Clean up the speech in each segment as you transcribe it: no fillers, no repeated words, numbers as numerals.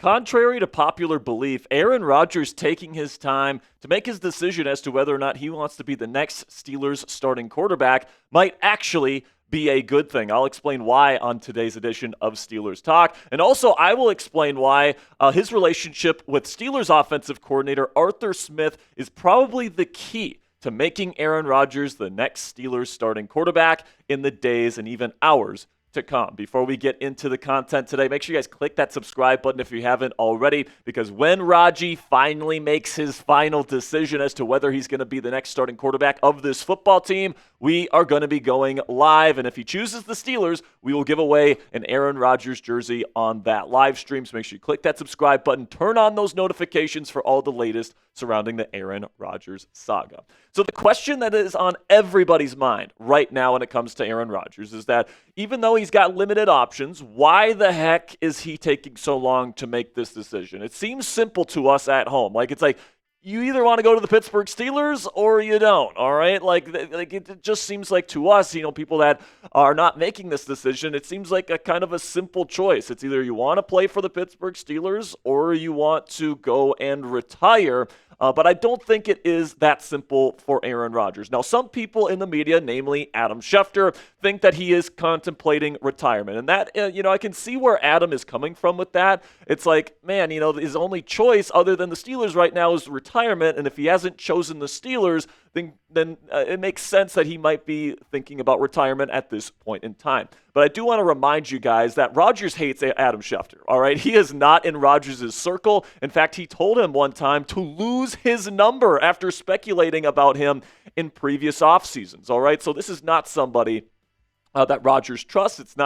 Contrary to popular belief, Aaron Rodgers taking his time to make his decision as to whether or not he wants to be the next Steelers starting quarterback might actually be a good thing. I'll explain why on today's edition of Steelers Talk. And also, I will explain why his relationship with Steelers offensive coordinator Arthur Smith is probably the key to making Aaron Rodgers the next Steelers starting quarterback in the days and even hours to come. Before we get into the content today, make sure you guys click that subscribe button if you haven't already, because when Raji finally makes his final decision as to whether he's going to be the next starting quarterback of this football team, we are going to be going live. And if he chooses the Steelers, we will give away an Aaron Rodgers jersey on that live stream. So make sure you click that subscribe button, turn on those notifications for all the latest surrounding the Aaron Rodgers saga. So the question that is on everybody's mind right now when it comes to Aaron Rodgers is that even though he's got limited options, why the heck is he taking so long to make this decision? It seems simple to us at home. It's like, you either want to go to the Pittsburgh Steelers or you don't, all right? Like it just seems like to us, people that are not making this decision, it seems like a kind of a simple choice. It's either you want to play for the Pittsburgh Steelers or you want to go and retire. But I don't think it is that simple for Aaron Rodgers. Now, some people in the media, namely Adam Schefter, think that he is contemplating retirement. And that, I can see where Adam is coming from with that. It's like, man, his only choice other than the Steelers right now is retirement. And if he hasn't chosen the Steelers, then it makes sense that he might be thinking about retirement at this point in time. But I do want to remind you guys that Rodgers hates Adam Schefter, all right? He is not in Rodgers' circle. In fact, he told him one time to lose his number after speculating about him in previous off seasons, all right? So this is not somebody that Rodgers trusts. He's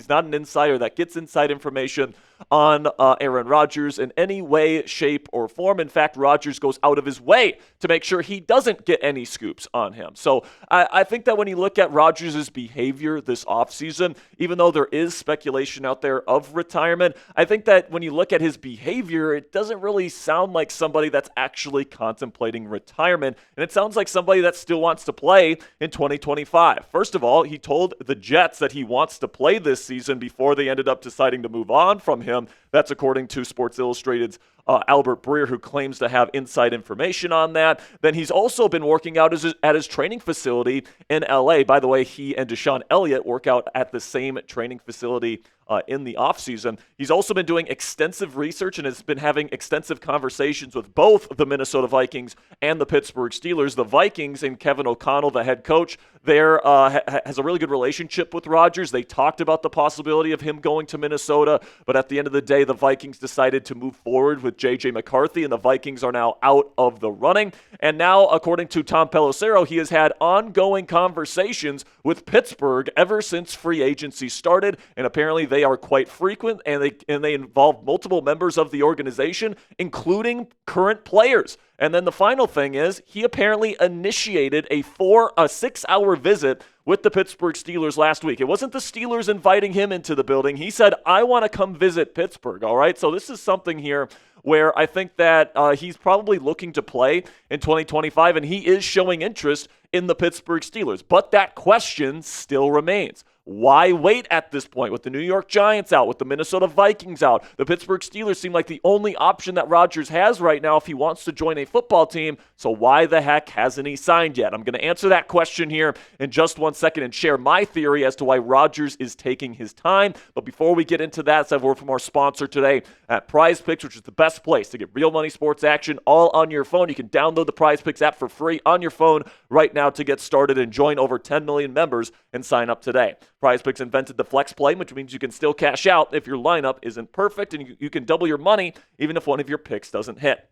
not an insider that gets inside information on Aaron Rodgers in any way, shape, or form. In fact, Rodgers goes out of his way to make sure he doesn't get any scoops on him. So I think that when you look at Rodgers' behavior this offseason, even though there is speculation out there of retirement, I think that when you look at his behavior, it doesn't really sound like somebody that's actually contemplating retirement. And it sounds like somebody that still wants to play in 2025. First of all, he told the Jets that he wants to play this season before they ended up deciding to move on from him. That's according to Sports Illustrated's Albert Breer, who claims to have inside information on that. Then he's also been working out at his training facility in L.A. By the way, he and Deshaun Elliott work out at the same training facility in the offseason. He's also been doing extensive research and has been having extensive conversations with both the Minnesota Vikings and the Pittsburgh Steelers. The Vikings and Kevin O'Connell, the head coach, there has a really good relationship with Rodgers. They talked about the possibility of him going to Minnesota, but at the end of the day, the Vikings decided to move forward with J.J. McCarthy, and the Vikings are now out of the running. And now, according to Tom Pelissero, he has had ongoing conversations with Pittsburgh ever since free agency started, and apparently they are quite frequent, and they involve multiple members of the organization, including current players. And then the final thing is he apparently initiated a 6-hour visit with the Pittsburgh Steelers last week. It wasn't the Steelers inviting him into the building. He said, I want to come visit Pittsburgh, all right? So this is something here where I think that he's probably looking to play in 2025, and he is showing interest in the Pittsburgh Steelers. But that question still remains. Why wait at this point with the New York Giants out, with the Minnesota Vikings out? The Pittsburgh Steelers seem like the only option that Rodgers has right now if he wants to join a football team. So why the heck hasn't he signed yet? I'm going to answer that question here in just 1 second and share my theory as to why Rodgers is taking his time. But before we get into that, let's have a word from our sponsor today at PrizePicks, which is the best place to get real money sports action all on your phone. You can download the PrizePicks app for free on your phone right now to get started and join over 10 million members and sign up today. PrizePicks invented the flex play, which means you can still cash out if your lineup isn't perfect, and you can double your money even if one of your picks doesn't hit.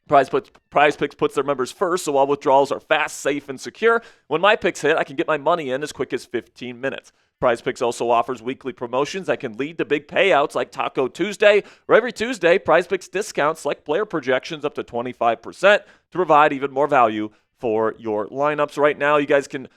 PrizePicks puts their members first, so all withdrawals are fast, safe, and secure. When my picks hit, I can get my money in as quick as 15 minutes. PrizePicks also offers weekly promotions that can lead to big payouts like Taco Tuesday, where every Tuesday, PrizePicks discounts select player projections up to 25% to provide even more value for your lineups. Right now, you guys can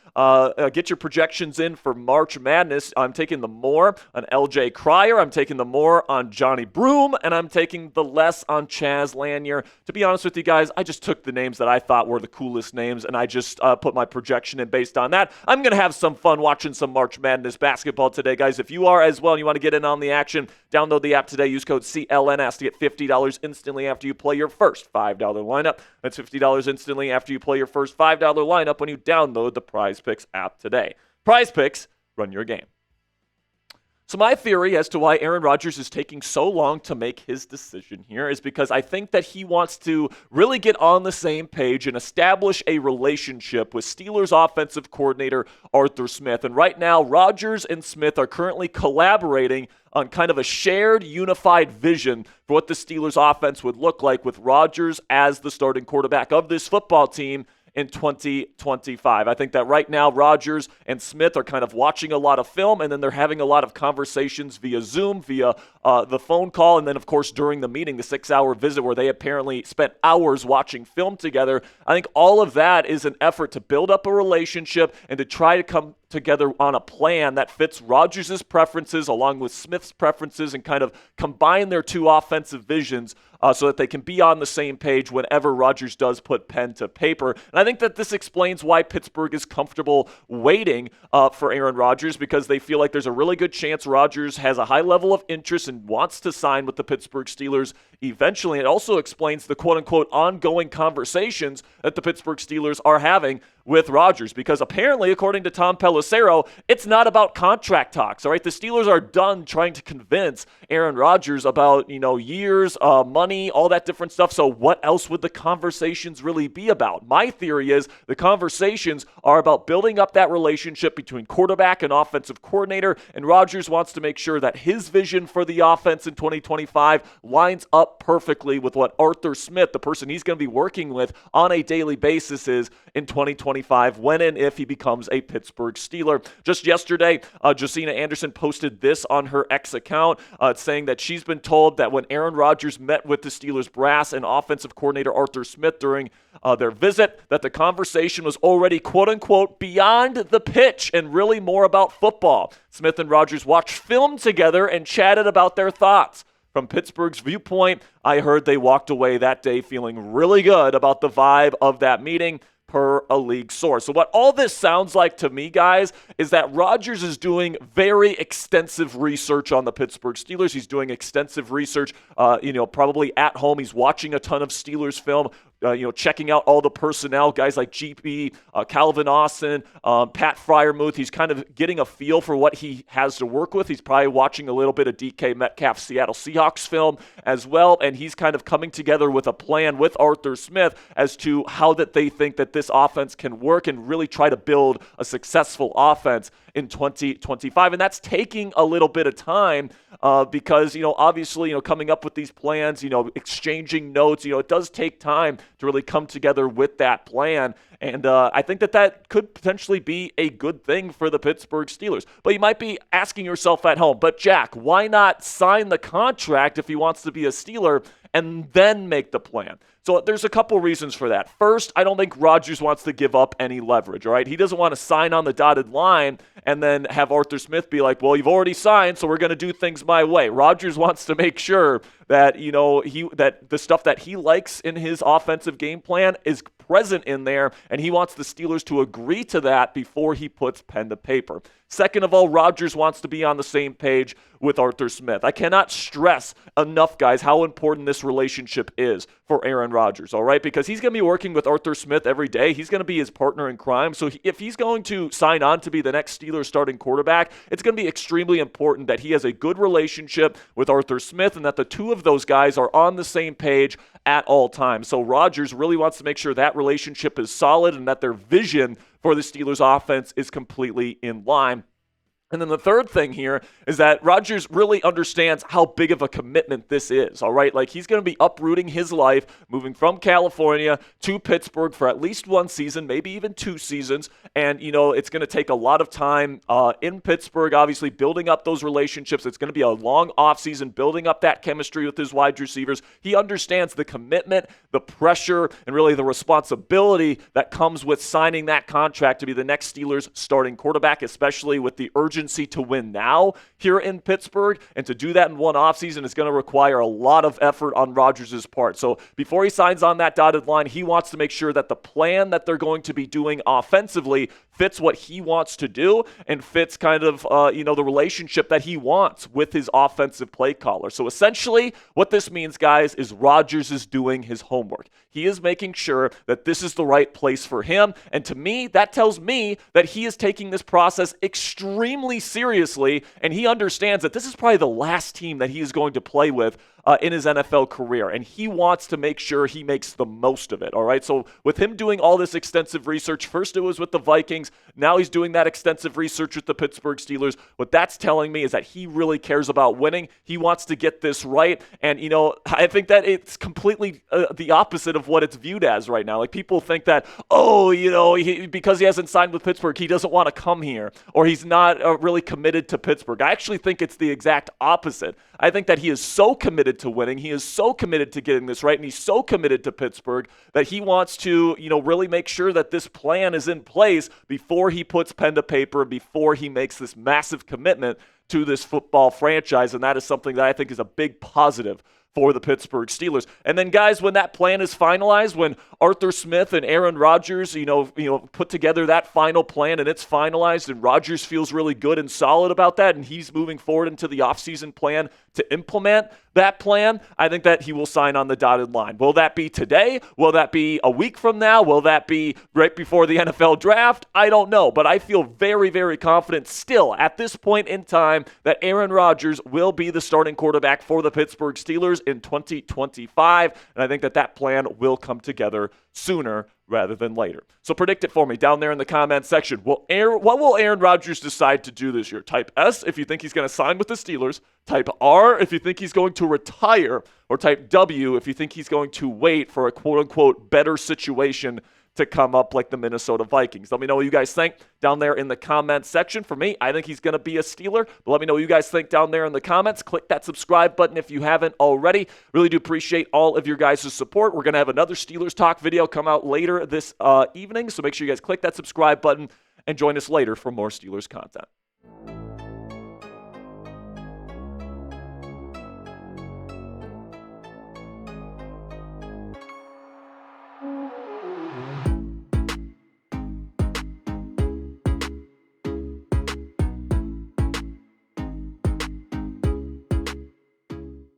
get your projections in for March Madness. I'm taking the more on LJ Cryer. I'm taking the more on Johnny Broom, and I'm taking the less on Chaz Lanier. To be honest with you guys, I just took the names that I thought were the coolest names, and I just put my projection in based on that. I'm going to have some fun watching some March Madness basketball today, guys. If you are as well and you want to get in on the action, download the app today. Use code CLNS to get $50 instantly after you play your first $5 lineup. That's $50 instantly after you play your first $5 lineup when you download the PrizePicks app today. PrizePicks, run your game. So my theory as to why Aaron Rodgers is taking so long to make his decision here is because I think that he wants to really get on the same page and establish a relationship with Steelers offensive coordinator Arthur Smith. And right now, Rodgers and Smith are currently collaborating on kind of a shared, unified vision for what the Steelers offense would look like with Rodgers as the starting quarterback of this football team in 2025. I think that right now Rodgers and Smith are kind of watching a lot of film, and then they're having a lot of conversations via Zoom, via the phone call, and then of course during the meeting, the 6-hour visit where they apparently spent hours watching film together. I think all of that is an effort to build up a relationship and to try to come together on a plan that fits Rodgers' preferences along with Smith's preferences and kind of combine their two offensive visions so that they can be on the same page whenever Rodgers does put pen to paper. And I think that this explains why Pittsburgh is comfortable waiting for Aaron Rodgers, because they feel like there's a really good chance Rodgers has a high level of interest and wants to sign with the Pittsburgh Steelers eventually. It also explains the quote-unquote ongoing conversations that the Pittsburgh Steelers are having with Rodgers, because apparently, according to Tom Pelissero, it's not about contract talks, all right? The Steelers are done trying to convince Aaron Rodgers about, years, money, all that different stuff. So what else would the conversations really be about? My theory is the conversations are about building up that relationship between quarterback and offensive coordinator, and Rodgers wants to make sure that his vision for the offense in 2025 lines up perfectly with what Arthur Smith, the person he's going to be working with on a daily basis, is in 2025 when and if he becomes a Pittsburgh Steeler. Just yesterday, Josina Anderson posted this on her X account, saying that she's been told that when Aaron Rodgers met with the Steelers brass and offensive coordinator Arthur Smith during their visit, that the conversation was already quote-unquote beyond the pitch and really more about football. Smith and Rodgers watched film together and chatted about their thoughts. From Pittsburgh's viewpoint, I heard they walked away that day feeling really good about the vibe of that meeting, per a league source. So what all this sounds like to me, guys, is that Rodgers is doing very extensive research on the Pittsburgh Steelers. He's doing extensive research, probably at home. He's watching a ton of Steelers film, checking out all the personnel, guys like GP, Calvin Austin, Pat Freiermuth. He's kind of getting a feel for what he has to work with. He's probably watching a little bit of DK Metcalf's Seattle Seahawks film as well, and he's kind of coming together with a plan with Arthur Smith as to how that they think that this offense can work and really try to build a successful offense in 2025. And that's taking a little bit of time because, obviously, coming up with these plans, exchanging notes, it does take time to really come together with that plan. And I think that could potentially be a good thing for the Pittsburgh Steelers. But you might be asking yourself at home, but Jack, why not sign the contract if he wants to be a Steeler and then make the plan? So there's a couple reasons for that. First, I don't think Rodgers wants to give up any leverage, all right? He doesn't want to sign on the dotted line and then have Arthur Smith be like, well, you've already signed, so we're going to do things my way. Rodgers wants to make sure that, that the stuff that he likes in his offensive game plan is present in there, and he wants the Steelers to agree to that before he puts pen to paper. Second of all, Rodgers wants to be on the same page with Arthur Smith. I cannot stress enough, guys, how important this relationship is for Aaron Rodgers, all right? Because he's going to be working with Arthur Smith every day. He's going to be his partner in crime. So if he's going to sign on to be the next Steelers starting quarterback, it's going to be extremely important that he has a good relationship with Arthur Smith and that the two of those guys are on the same page at all times. So Rodgers really wants to make sure that relationship is solid and that their vision for the Steelers offense is completely in line. And then the third thing here is that Rodgers really understands how big of a commitment this is, all right? Like, he's going to be uprooting his life, moving from California to Pittsburgh for at least one season, maybe even 2 seasons. And, it's going to take a lot of time in Pittsburgh, obviously, building up those relationships. It's going to be a long offseason, building up that chemistry with his wide receivers. He understands the commitment, the pressure, and really the responsibility that comes with signing that contract to be the next Steelers starting quarterback, especially with the urgency to win now here in Pittsburgh. And to do that in one offseason is going to require a lot of effort on Rodgers' part. So before he signs on that dotted line, he wants to make sure that the plan that they're going to be doing offensively fits what he wants to do and fits kind of, the relationship that he wants with his offensive play caller. So essentially what this means, guys, is Rodgers is doing his homework. He is making sure that this is the right place for him. And to me, that tells me that he is taking this process extremely seriously, and he understands that this is probably the last team that he is going to play with in his NFL career, and he wants to make sure he makes the most of it, all right? So with him doing all this extensive research, first it was with the Vikings, now he's doing that extensive research with the Pittsburgh Steelers. What that's telling me is that he really cares about winning. He wants to get this right, and, I think that it's completely the opposite of what it's viewed as right now. Like, people think that, because he hasn't signed with Pittsburgh, he doesn't want to come here, or he's not really committed to Pittsburgh. I actually think it's the exact opposite. I think that he is so committed to winning. He is so committed to getting this right, and he's so committed to Pittsburgh that he wants to, really make sure that this plan is in place before he puts pen to paper, before he makes this massive commitment to this football franchise, and that is something that I think is a big positive for the Pittsburgh Steelers. And then, guys, when that plan is finalized, when Arthur Smith and Aaron Rodgers, put together that final plan and it's finalized and Rodgers feels really good and solid about that and he's moving forward into the offseason plan to implement that plan, I think that he will sign on the dotted line. Will that be today? Will that be a week from now? Will that be right before the NFL draft? I don't know, but I feel very, very confident still at this point in time that Aaron Rodgers will be the starting quarterback for the Pittsburgh Steelers in 2025, and I think that plan will come together sooner rather than later. So predict it for me down there in the comment section. What will Aaron Rodgers decide to do this year? Type S if you think he's going to sign with the Steelers. Type R if you think he's going to retire. Or type W if you think he's going to wait for a quote-unquote better situation to come up like the Minnesota Vikings. Let me know what you guys think down there in the comments section. For me, I think he's going to be a Steeler, but let me know what you guys think down there in the comments. Click that subscribe button if you haven't already. Really do appreciate all of your guys' support. We're going to have another Steelers Talk video come out later this evening, so make sure you guys click that subscribe button and join us later for more Steelers content.